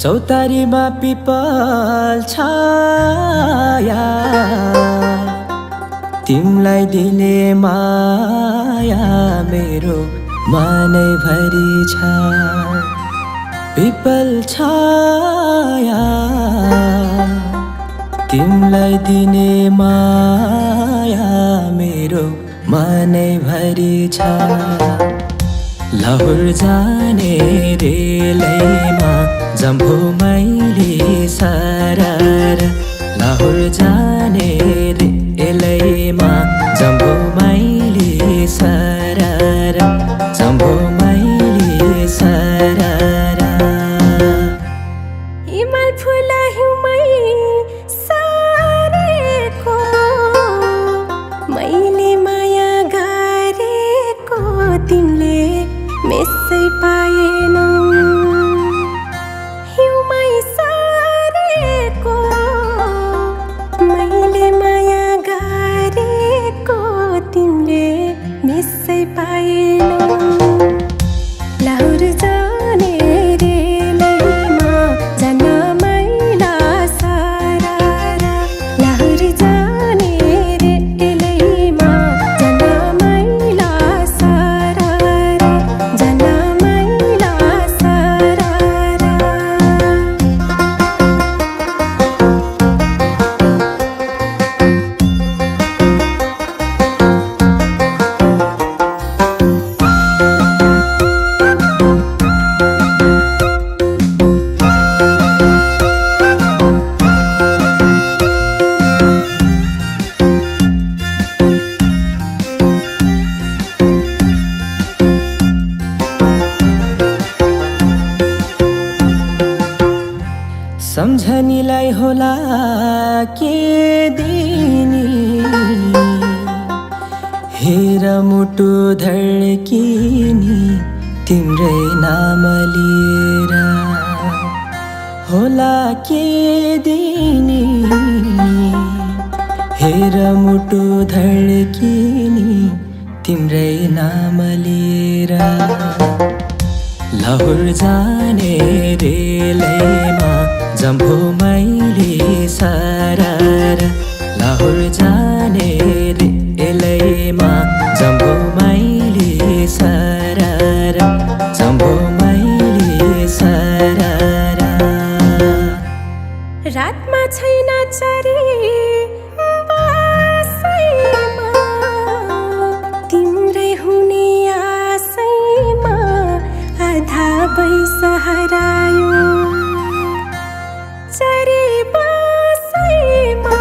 चौतारीमा पिपल छाया तिमलाई दिने माया मेरो मनैभरि छ। पिपल छाया तिमलाई दिने माया मेरो मनैभरि छ। लाहोर जाने रेलैमा जम्भो मैले सरर। लाहोर जाने रेलैमा जम्भो मैले सरर। जम्भो मैले सरर। हिमाल फुला हिउँमै सारेको मैले माया गरेको तिमीले मेसै पाएनौ। हिउँमै सारेको मैले माया गरेको तिमीले मेसै पाएनौ। लाहोर जाने रेलैमा जान मैला सरर। लाहोर जाने रेलैमा जान मैला सरर। जान मैला सरर। सम्झनीलाई होला के दिनी हेर मुटु धड्किनी तिम्रै नाम लिएर। होला के दिनी हेर मुटु धड्किनी तिम्रै नाम लिएर। लाहोर जाने रेलैमा जम्भो मैले सरर। लाहोर जाने रेलैमा जम्भो मैले सरर। जम्भो मैले सरर। रातमा छैन चरी बासैमा तिम्रै हुने आशैमा आधा बैस हरायो। चरी बासैमा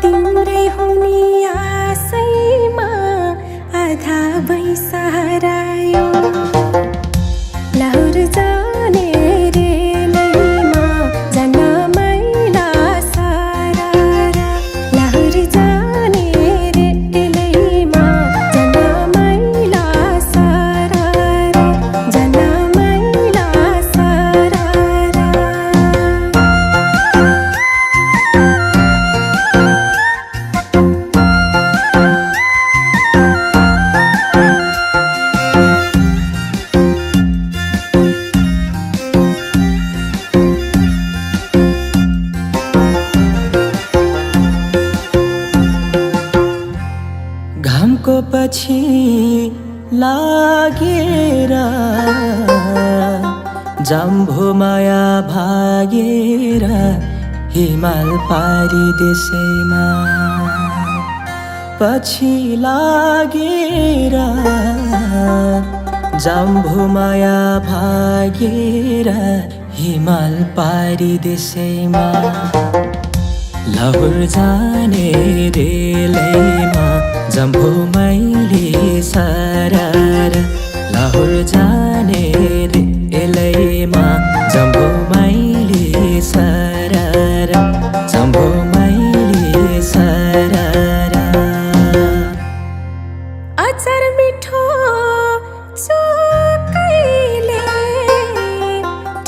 तिम्रै हुने आशैमा आधा बैस हरायो। लाहोर जाने रेलैमा जान मैला सरर। लाहोर जाने रेलैमा जान मैला सरर। जान मैला सरर। घामको पछि लागेर जम्भो माया भागेर हिमाल पारी देशैमा। पछि लागेर जम्भो माया भागेर हिमाल पारी देशैमा। लाहोर जाने रेलैमा जम्भो मैले सरर। लाहोर जाने रेलैमा जम्भो मैले सरर। जम्भो मैले सरर। अचार मिठो चोकैले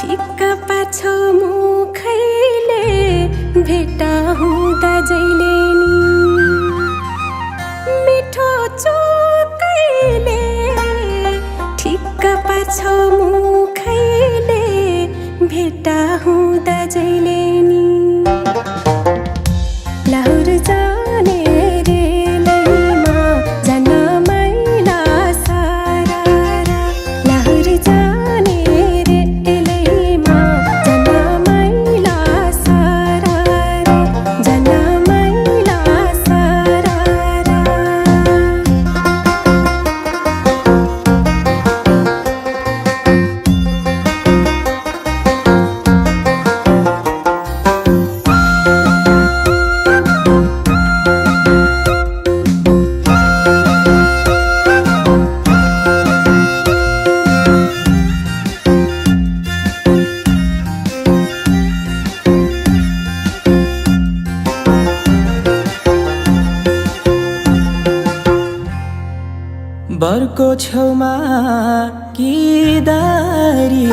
ठिक्क पाछौ मुखैले भेटा हुँदा जहिले नि। मिठो चोकैले ठिक्क पाछौ मुखैले भेट्टा हुँदा जहिले नि लाहुर जाने रेलैमा जान मैला सारा लाहुर जाने रेलैमा जान मैला सारा जान मैला सारा बरको छेउमा किदारी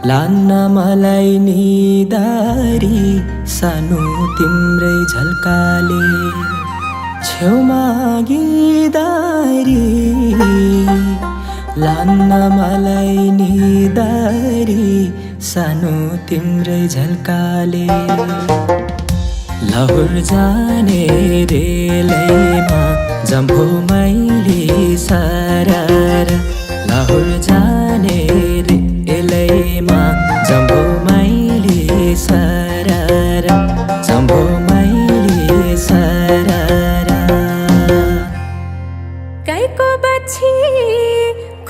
लान्न मलाई निदारी सानो तिम्रै झल्काले छेउमा गिदारी लान्न मलाई निदारी सानो तिम्रै झल्काले लाहुर जाने रेलैमा जम्भो मैले सारारा लाहुर जाने रेलैमा जम्भो मैले सारारा जम्भो मैले सारारा गाईको बच्ची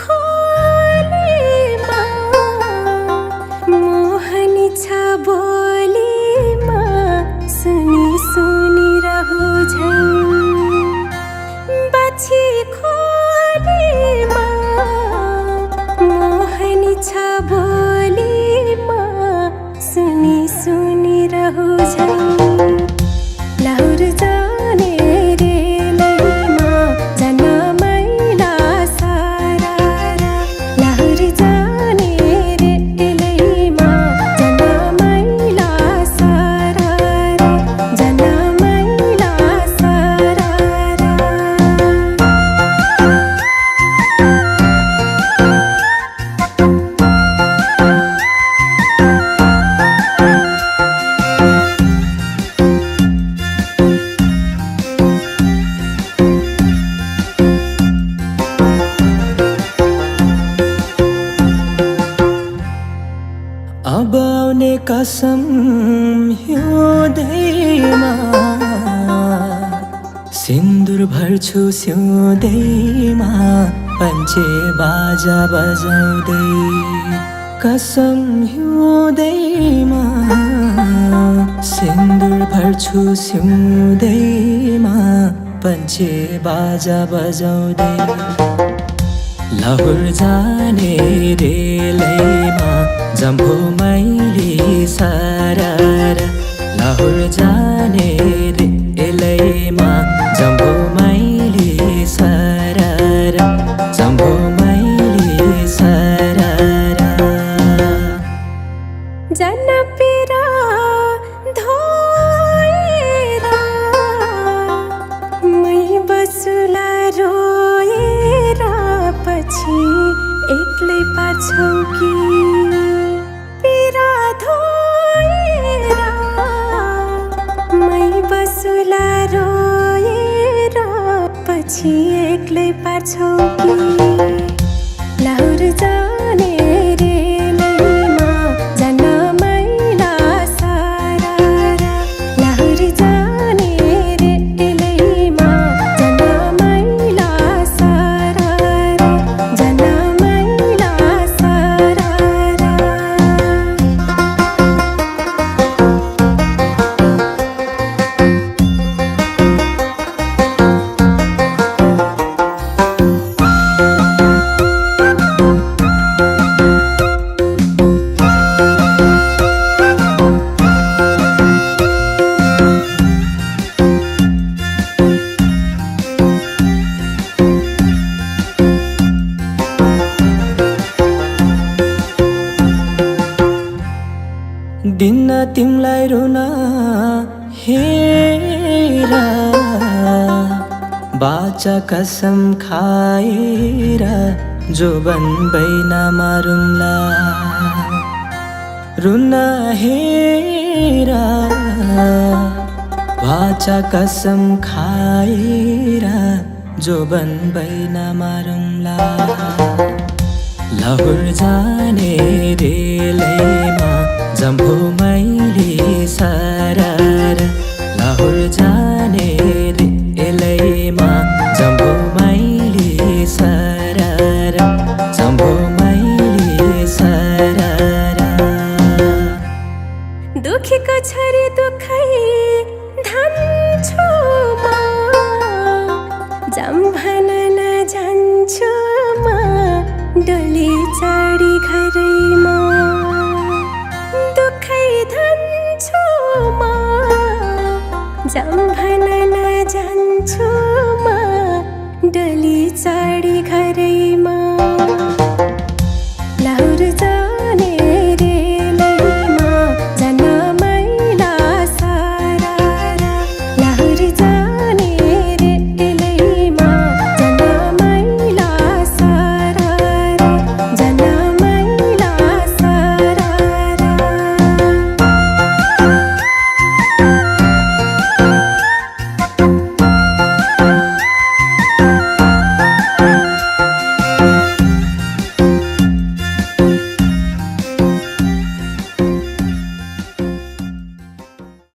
खोलीमा मोहनी छ बोलीमा सुनी सुनी रहु झन् बच्ची खोलीमा मोहनी छ बोलीमा सुनी सुनी रहु झन् लाहुर जाने रेलैमा जान मैला सारा लाहुर जाने रेलैमा जान मैला सारा जान मैला सारा अब आउने कसम हिउँदैमा सिन्दुर भर्छु सिउँदैमा पञ्चे बाजा बजाउँदै कसम हिउँदैमा सिन्दुर भर्छु सिउँदैमा पञ्चे बाजा बजाउँदै लाहुर जाने रेलैमा जम्भो मैले सारारा लाहुर जाने रेलैमा जम्भो मैले सारारा जम्भो मैले सारारा जन पिरा धोएरा मै बसुला रोएरा पछि एक्लै पाछौ कि पिरा धोएरा मै बसुला रोएरा पछि एक्लै पाछौ कि लाहुर जाने रेलैमा जान मैला सारा लाहुर जाने रेलैमा जान मैला सारा जान मैला सारा दिन तिमलाई रुन हेरा बाचा कसम खाएर जोबन बैना मारुम्ला रुन हेरा वाचा कसम खाएर जोबन बैन मारौँला लाहुर जाने रेलैमा जम्फुमा